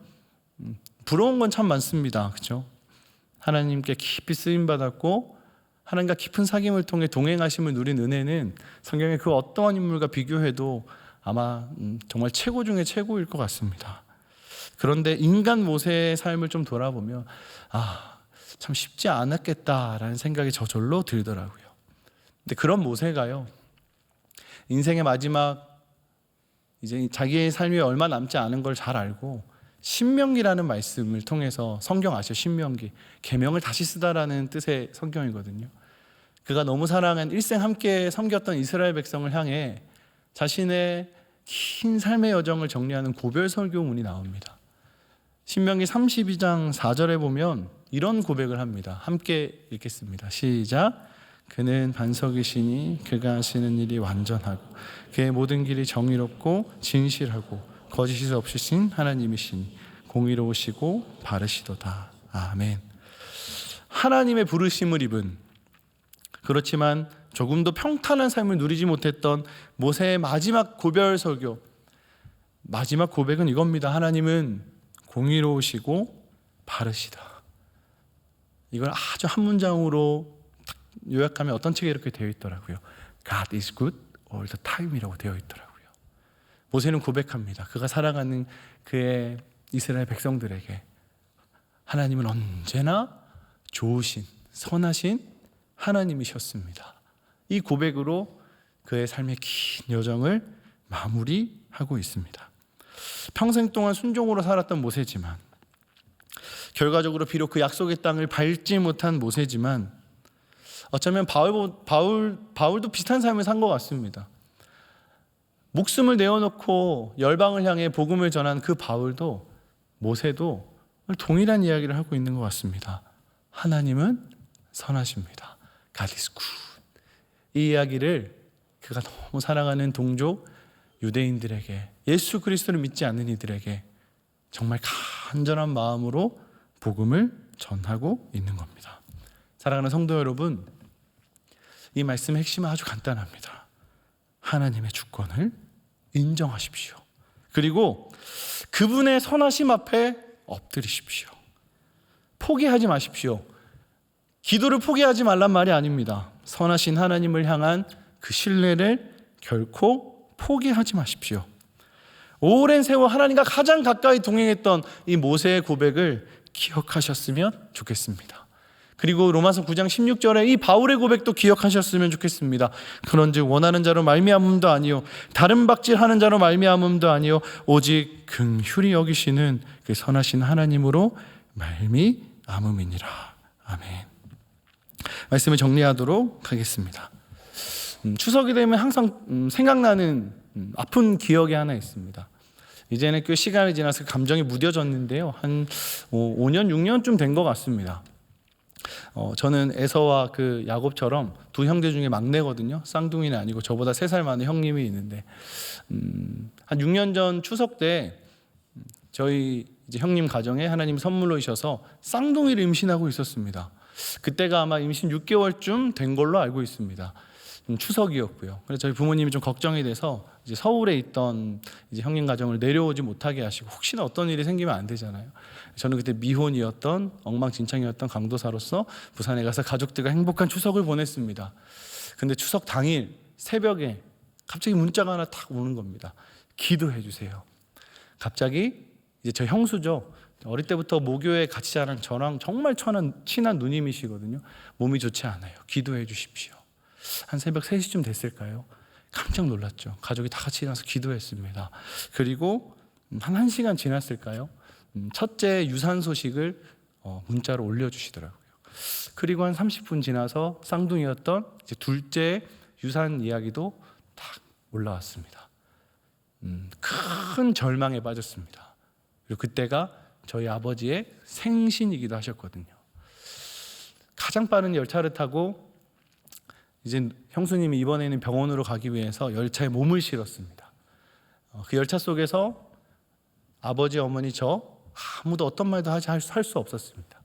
부러운 건 참 많습니다. 그렇죠? 하나님께 깊이 쓰임 받았고 하나님과 깊은 사귐을 통해 동행하심을 누린 은혜는 성경의 그 어떠한 인물과 비교해도 아마 정말 최고 중에 최고일 것 같습니다. 그런데 인간 모세의 삶을 좀 돌아보면 참 쉽지 않았겠다라는 생각이 저절로 들더라고요. 근데 그런 모세가요, 인생의 마지막 이제 자기의 삶이 얼마 남지 않은 걸 잘 알고 신명기라는 말씀을 통해서, 성경 아시죠? 신명기, 계명을 다시 쓰다라는 뜻의 성경이거든요. 그가 너무 사랑한 일생 함께 섬겼던 이스라엘 백성을 향해 자신의 긴 삶의 여정을 정리하는 고별 설교문이 나옵니다. 신명기 32장 4절에 보면 이런 고백을 합니다. 함께 읽겠습니다. 시작. 그는 반석이시니 그가 하시는 일이 완전하고 그의 모든 길이 정의롭고 진실하고 거짓이 없으신 하나님이시니 공의로우시고 바르시도다. 아멘. 하나님의 부르심을 입은, 그렇지만 조금도 평탄한 삶을 누리지 못했던 모세의 마지막 고별 설교, 마지막 고백은 이겁니다. 하나님은 공의로우시고 바르시다. 이걸 아주 한 문장으로 요약하면 어떤 책에 이렇게 되어 있더라고요. God is good all the time이라고 되어 있더라고요. 모세는 고백합니다. 그가 살아가는 그의 이스라엘 백성들에게 하나님은 언제나 좋으신, 선하신 하나님이셨습니다. 이 고백으로 그의 삶의 긴 여정을 마무리하고 있습니다. 평생 동안 순종으로 살았던 모세지만, 결과적으로 비록 그 약속의 땅을 밟지 못한 모세지만, 어쩌면 바울도 비슷한 삶을 산 것 같습니다. 목숨을 내어놓고 열방을 향해 복음을 전한 그 바울도, 모세도 동일한 이야기를 하고 있는 것 같습니다. 하나님은 선하십니다. God is good. 이 이야기를 그가 너무 사랑하는 동족 유대인들에게, 예수 그리스도를 믿지 않는 이들에게 정말 간절한 마음으로 복음을 전하고 있는 겁니다. 사랑하는 성도 여러분, 이 말씀의 핵심은 아주 간단합니다. 하나님의 주권을 인정하십시오. 그리고 그분의 선하심 앞에 엎드리십시오. 포기하지 마십시오. 기도를 포기하지 말란 말이 아닙니다. 선하신 하나님을 향한 그 신뢰를 결코 포기하지 마십시오. 오랜 세월 하나님과 가장 가까이 동행했던 이 모세의 고백을 기억하셨으면 좋겠습니다. 그리고 로마서 9장 16절에 이 바울의 고백도 기억하셨으면 좋겠습니다. 그런즉 원하는 자로 말미암음도 아니요 다른 박질하는 자로 말미암음도 아니요 오직 긍휼히 여기시는 그 선하신 하나님으로 말미암음이니라. 아멘. 말씀을 정리하도록 하겠습니다. 추석이 되면 항상 생각나는 아픈 기억이 하나 있습니다. 이제는 꽤 시간이 지나서 감정이 무뎌졌는데요. 한 5년, 6년쯤 된 것 같습니다. 저는 에서와 그 야곱처럼 두 형제 중에 막내거든요. 쌍둥이는 아니고 저보다 3살 많은 형님이 있는데, 한 6년 전 추석 때 저희 이제 형님 가정에 하나님 선물로 주셔서 쌍둥이를 임신하고 있었습니다. 그때가 아마 임신 6개월쯤 된 걸로 알고 있습니다. 추석이었고요. 그래서 저희 부모님이 좀 걱정이 돼서 이제 서울에 있던 이제 형님 가정을 내려오지 못하게 하시고, 혹시나 어떤 일이 생기면 안 되잖아요. 저는 그때 미혼이었던 엉망진창이었던 강도사로서 부산에 가서 가족들과 행복한 추석을 보냈습니다. 근데 추석 당일 새벽에 갑자기 문자가 하나 탁 오는 겁니다. 기도해 주세요. 갑자기 이제 저 형수죠. 어릴 때부터 모교에 같이 자란 저랑 정말 친한 누님이시거든요. 몸이 좋지 않아요. 기도해 주십시오. 한 새벽 3시쯤 됐을까요? 깜짝 놀랐죠. 가족이 다 같이 일어나서 기도했습니다. 그리고 한 1시간 지났을까요? 첫째 유산 소식을 문자로 올려주시더라고요. 그리고 한 30분 지나서 쌍둥이였던 이제 둘째 유산 이야기도 딱 올라왔습니다. 큰 절망에 빠졌습니다. 그리고 그때가 저희 아버지의 생신이기도 하셨거든요. 가장 빠른 열차를 타고 이제 형수님이 이번에는 병원으로 가기 위해서 열차에 몸을 실었습니다. 그 열차 속에서 아버지, 어머니, 저 아무도 어떤 말도 할 수 없었습니다.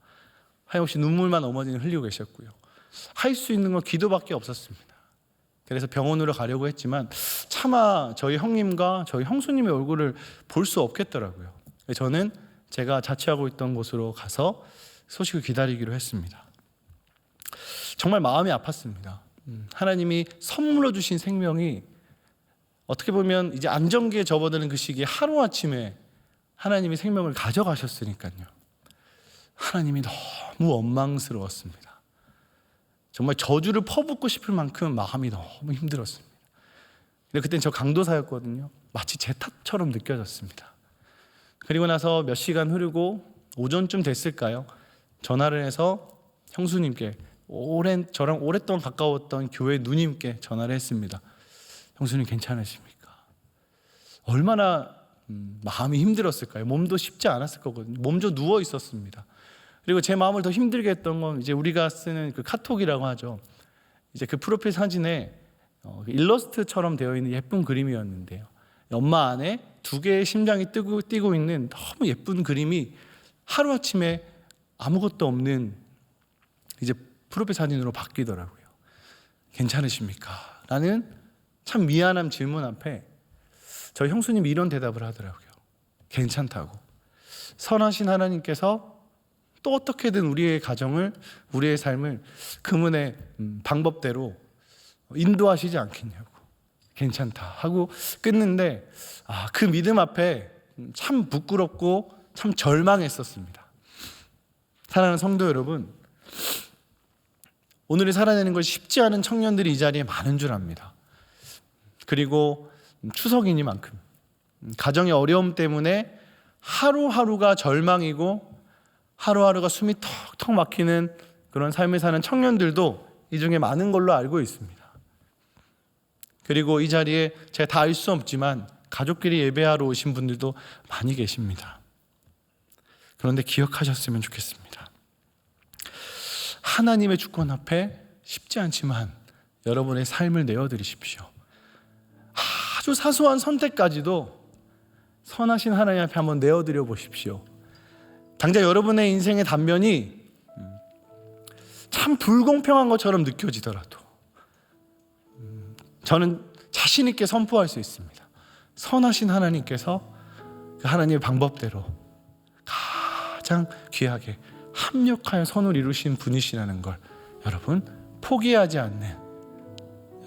하염없이 눈물만 어머니는 흘리고 계셨고요. 할 수 있는 건 기도밖에 없었습니다. 그래서 병원으로 가려고 했지만 차마 저희 형님과 저희 형수님의 얼굴을 볼 수 없겠더라고요. 저는 제가 자취하고 있던 곳으로 가서 소식을 기다리기로 했습니다. 정말 마음이 아팠습니다. 하나님이 선물로 주신 생명이 어떻게 보면 이제 안정기에 접어드는 그 시기에 하루아침에 하나님이 생명을 가져가셨으니까요. 하나님이 너무 원망스러웠습니다. 정말 저주를 퍼붓고 싶을 만큼 마음이 너무 힘들었습니다. 근데 그때는 저 강도사였거든요. 마치 제 탓처럼 느껴졌습니다. 그리고 나서 몇 시간 흐르고 오전쯤 됐을까요? 전화를 해서 형수님께 저랑 오랫동안 가까웠던 교회 누님께 전화를 했습니다. 형수님 괜찮으십니까? 얼마나 마음이 힘들었을까요? 몸도 쉽지 않았을 거거든요. 몸도 누워 있었습니다. 그리고 제 마음을 더 힘들게 했던 건 이제 우리가 쓰는 그 카톡이라고 하죠. 이제 그 프로필 사진에 일러스트처럼 되어 있는 예쁜 그림이었는데요. 엄마 안에 두 개의 심장이 뛰고 있는 너무 예쁜 그림이 하루아침에 아무것도 없는 이제 프로필 사진으로 바뀌더라고요. 괜찮으십니까? 라는 참 미안한 질문 앞에 저희 형수님이 이런 대답을 하더라고요. 괜찮다고. 선하신 하나님께서 또 어떻게든 우리의 가정을, 우리의 삶을 그분의 방법대로 인도하시지 않겠냐고. 괜찮다 하고 끊는데 그 믿음 앞에 참 부끄럽고 참 절망했었습니다. 사랑하는 성도 여러분, 오늘을 살아내는 것이 쉽지 않은 청년들이 이 자리에 많은 줄 압니다. 그리고 추석이니만큼 가정의 어려움 때문에 하루하루가 절망이고 하루하루가 숨이 턱턱 막히는 그런 삶을 사는 청년들도 이 중에 많은 걸로 알고 있습니다. 그리고 이 자리에 제가 다 알 수 없지만 가족끼리 예배하러 오신 분들도 많이 계십니다. 그런데 기억하셨으면 좋겠습니다. 하나님의 주권 앞에 쉽지 않지만 여러분의 삶을 내어드리십시오. 아주 사소한 선택까지도 선하신 하나님 앞에 한번 내어드려 보십시오. 당장 여러분의 인생의 단면이 참 불공평한 것처럼 느껴지더라도 저는 자신 있게 선포할 수 있습니다. 선하신 하나님께서 그 하나님의 방법대로 가장 귀하게 합력하여 선을 이루신 분이시라는 걸 여러분 포기하지 않는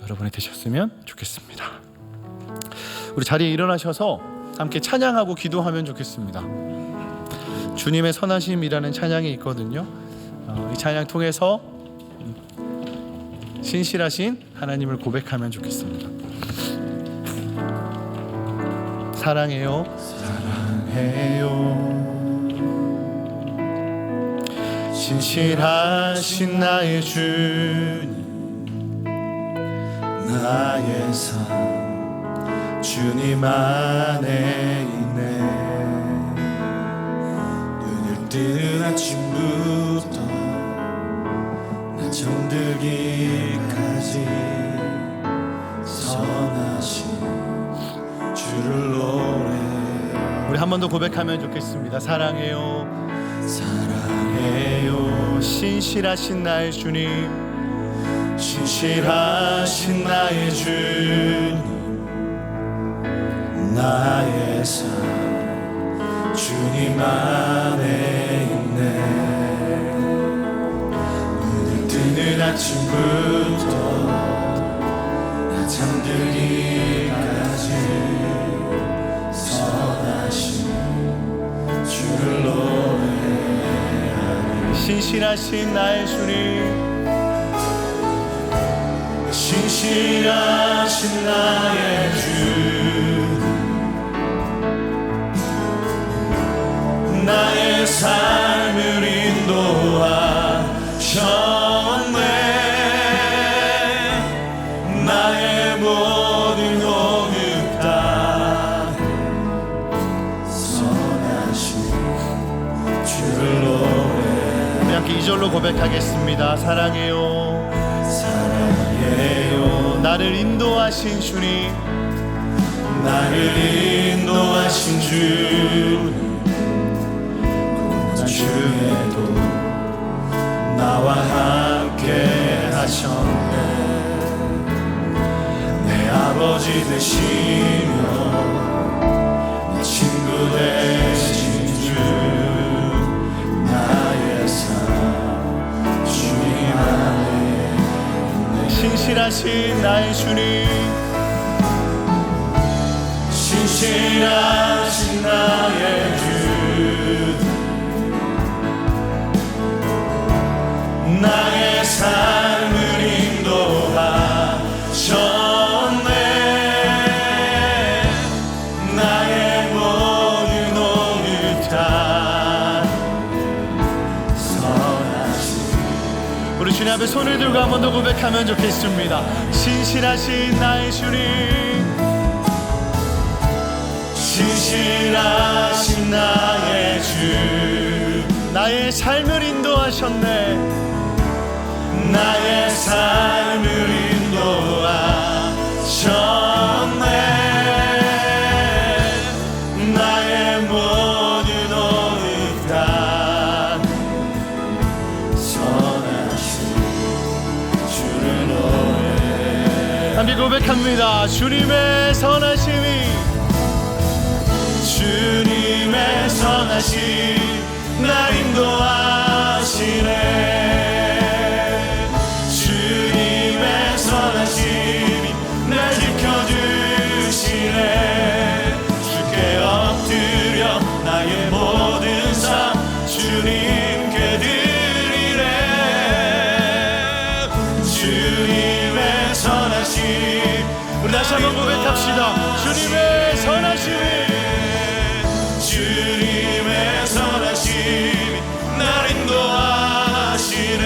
여러분이 되셨으면 좋겠습니다. 우리 자리에 일어나셔서 함께 찬양하고 기도하면 좋겠습니다. 주님의 선하심이라는 찬양이 있거든요. 이 찬양 통해서 신실하신 하나님을 고백하면 좋겠습니다. 사랑해요, 사랑해요. 신실하신 나의 주님, 나의 삶 주님 안에 있네. 눈을 뜨는 아침부터 나 잠들기까지 선하신 주를 노래. 우리 한 번 더 고백하면 좋겠습니다. 사랑해요, 사랑해요. 신실하신 나의 주님, 신실하신 나의 주님, 나의 삶 주님 안에 있네. 눈을 뜨는 아침부터 나 잠들기까지 선하신 주를 노래하리. 신실하신 나의 주님, 신실하신 나의 주님, 나의 삶을 인도하셨네. 나의 모든 호흡 다 선하신 주를 노래. 우리 함께 2절로 고백하겠습니다. 사랑해요, 사랑해요. 나를 인도하신 주님, 나를 인도하신 주님, 중에도 나와 함께 하셨네. 아버지 되시며 내 친구 되신 주 나의 삶 주님 안에 신실하신 나의 주님 신실하신 나의 주 나의 삶을 인도하셨네 나의 모든 오늘 다 선하신 우리 주님 앞에 손을 들고 한 번 더 고백하면 좋겠습니다. 신실하신 나의 주님 신실하신 나의 주 나의 삶을 인도하셨네 나의 삶을 인도하셨네 나의 모든 오늘 다 선하신 주를 노래 함께 고백합니다. 주님의 선하심이 주님의 선하심 날 인도하시네 주님의 선하심이 날 지켜주시네 주께 엎드려 나의 모든 삶 주님께 드리네 주님의 선하심 우리 다시 한번 고백합시다. 주님의 선하심이 주님의 선하심이 날 인도하시네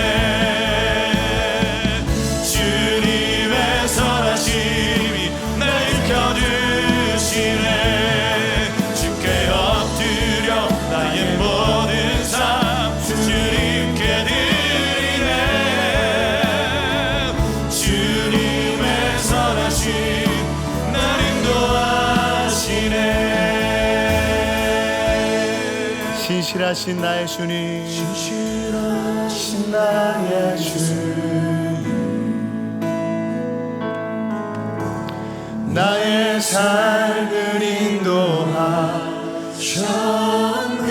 주님의 선하심이 날 일으켜주시네 주께 엎드려 나의 모든 삶 주님께 드리네 주님의 선하심 날 인도하시네 신실하신 나의 주님 신실하신 나의 주님 나의 삶을 인도하셨네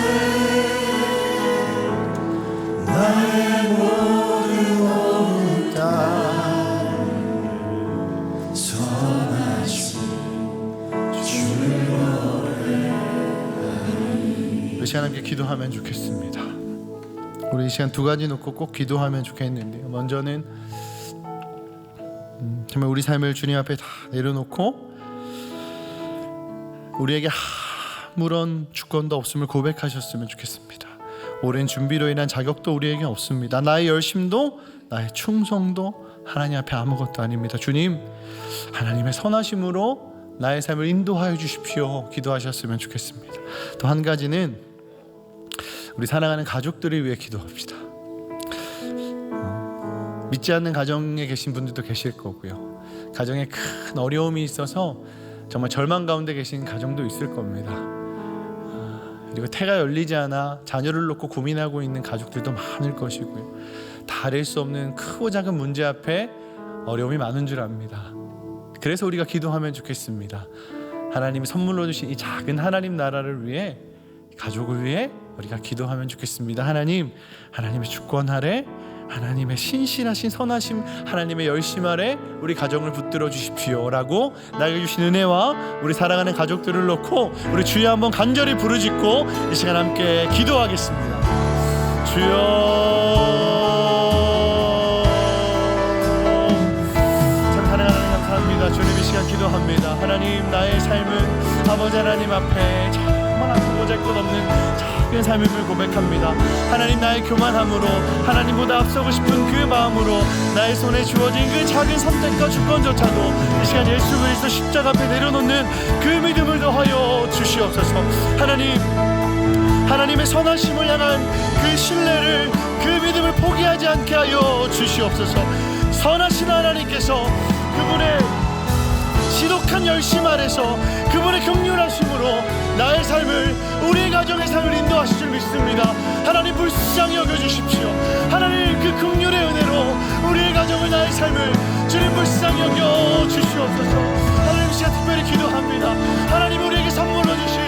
나의 모든 오늘 다 선하신 주를 이 시간 함께 기도하면 좋겠습니다. 우리 이 시간 두 가지 놓고 꼭 기도하면 좋겠는데요. 먼저는 정말 우리 삶을 주님 앞에 다 내려놓고 우리에게 아무런 주권도 없음을 고백하셨으면 좋겠습니다. 오랜 준비로 인한 자격도 우리에게 없습니다. 나의 열심도 나의 충성도 하나님 앞에 아무것도 아닙니다. 주님 하나님의 선하심으로 나의 삶을 인도하여 주십시오 기도하셨으면 좋겠습니다. 또 한 가지는 우리 사랑하는 가족들을 위해 기도합시다. 믿지 않는 가정에 계신 분들도 계실 거고요. 가정에 큰 어려움이 있어서 정말 절망 가운데 계신 가정도 있을 겁니다. 그리고 태가 열리지 않아 자녀를 놓고 고민하고 있는 가족들도 많을 것이고요. 다 알 수 없는 크고 작은 문제 앞에 어려움이 많은 줄 압니다. 그래서 우리가 기도하면 좋겠습니다. 하나님이 선물로 주신 이 작은 하나님 나라를 위해 가족을 위해 우리가 기도하면 좋겠습니다. 하나님, 하나님의 주권 아래 하나님의 신실하신 선하심 하나님의 열심 아래 우리 가정을 붙들어 주십시오 라고 나에게 주신 은혜와 우리 사랑하는 가족들을 놓고 우리 주여 한번 간절히 부르짖고 이 시간 함께 기도하겠습니다. 주여 참 사랑하는 하나님 감사합니다. 주님 이 시간 기도합니다. 하나님 나의 삶은 아버지 하나님 앞에 정말 아프고 보잘것없는 작은 삶임을 고백합니다. 하나님 나의 교만함으로 하나님보다 앞서고 싶은 그 마음으로 나의 손에 주어진 그 작은 선택과 주권조차도 이 시간 예수 그리스도 십자가 앞에 내려놓는 그 믿음을 더하여 주시옵소서. 하나님의 선하심을 향한 그 신뢰를 그 믿음을 포기하지 않게 하여 주시옵소서. 선하신 하나님께서 그분의 지독한 열심 아래서 그분의 긍휼하심으로 나의 삶을 우리의 가정의 삶을 인도하실 줄 믿습니다. 하나님 불쌍히 여겨주십시오. 하나님 그 긍휼의 은혜로 우리의 가정을 나의 삶을 주님 불쌍히 여겨주시옵소서. 하나님 시간 특별히 기도합니다. 하나님 우리에게 선물로 주신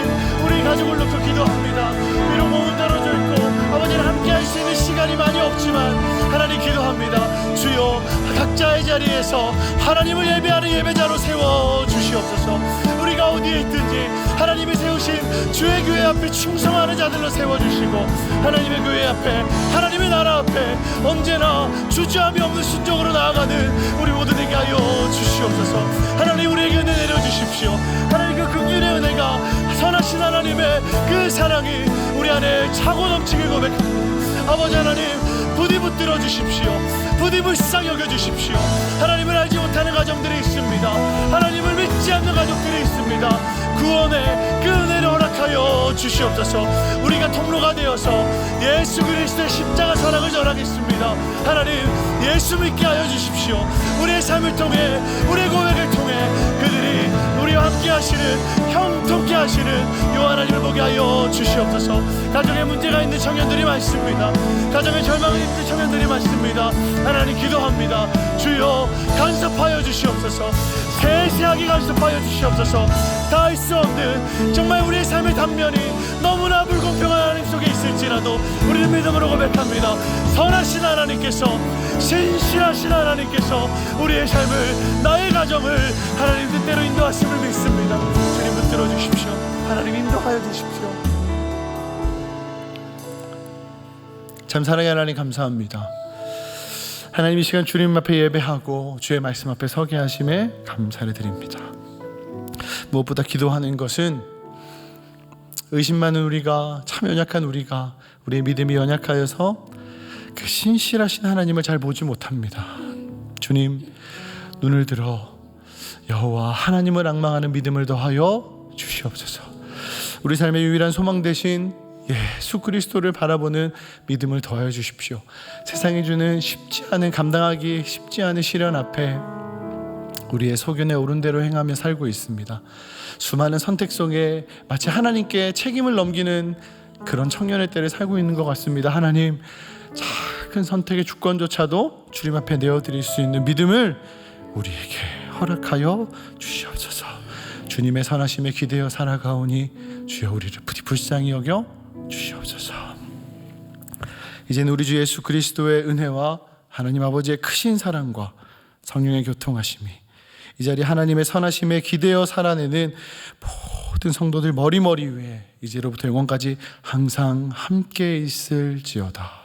우리 가족을 놓고 기도합니다. 비록 몸은 떨어져 있고 아버지를 함께 할 수 있는 시간이 많이 없지만 하나님 기도합니다. 주여 각자의 자리에서 하나님을 예배하는 예배자로 세워주시옵소서. 우리가 어디에 있든지 하나님이 세우신 주의 교회 앞에 충성하는 자들로 세워주시고 하나님의 교회 앞에 하나님의 나라 앞에 언제나 주저함이 없는 순종으로 나아가는 우리 모두 되게 하여 주시옵소서. 하나님 우리에게 은혜 내려주십시오. 하나님 그 긍휼의 은혜가 선하신 하나님의 그 사랑이 우리 안에 차고 넘치길 고백합니다. 아버지 하나님 부디 붙들어 주십시오. 부디 불쌍히 여겨주십시오. 하나님을 알지 못하는 가정들이 있습니다. 하나님을 믿지 않는 가족들이 있습니다. 구원의 그 은혜를 허락하여 주시옵소서. 우리가 통로가 되어서 예수 그리스도의 십자가 사랑을 전하겠습니다. 하나님 예수 믿게 하여 주십시오. 우리의 삶을 통해 우리의 고백을 통해 그들이 우리와 함께 하시는 형통케 하시는 요 하나님을 보게 하여 주시옵소서. 가정에 문제가 있는 청년들이 많습니다. 가정에 절망이 있는 청년들이 많습니다. 하나님 기도합니다. 주여 간섭하여 주시옵소서. 세세하게 간섭하여 주시옵소서. 다 할 수 없는 정말 우리의 삶의 단면이 너무나 불공평한 하나님 속에 있을지라도 우리는 믿음으로 고백합니다. 선하신 하나님께서 신실하신 하나님께서 우리의 삶을 나의 가정을 하나님 뜻대로 인도하심을 믿습니다. 주님 붙들어 주십시오. 하나님 인도하여 주십시오. 참 사랑의 하나님 감사합니다. 하나님 이 시간 주님 앞에 예배하고 주의 말씀 앞에 서게 하심에 감사를 드립니다. 무엇보다 기도하는 것은 의심 많은 우리가 참 연약한 우리가 우리의 믿음이 연약하여서 그 신실하신 하나님을 잘 보지 못합니다. 주님 눈을 들어 여호와 하나님을 앙망하는 믿음을 더하여 주시옵소서. 우리 삶의 유일한 소망 대신 예수 그리스도를 바라보는 믿음을 더하여 주십시오. 세상이 주는 쉽지 않은 감당하기 쉽지 않은 시련 앞에 우리의 소견에 오른 대로 행하며 살고 있습니다. 수많은 선택 속에 마치 하나님께 책임을 넘기는 그런 청년의 때를 살고 있는 것 같습니다. 하나님 작은 선택의 주권조차도 주님 앞에 내어드릴 수 있는 믿음을 우리에게 허락하여 주시옵소서. 주님의 선하심에 기대어 살아가오니 주여 우리를 부디 불쌍히 여겨 주시옵소서. 이제는 우리 주 예수 그리스도의 은혜와 하나님 아버지의 크신 사랑과 성령의 교통하심이 이 자리 하나님의 선하심에 기대어 살아내는 모든 성도들 머리머리 위에 이제로부터 영원까지 항상 함께 있을지어다.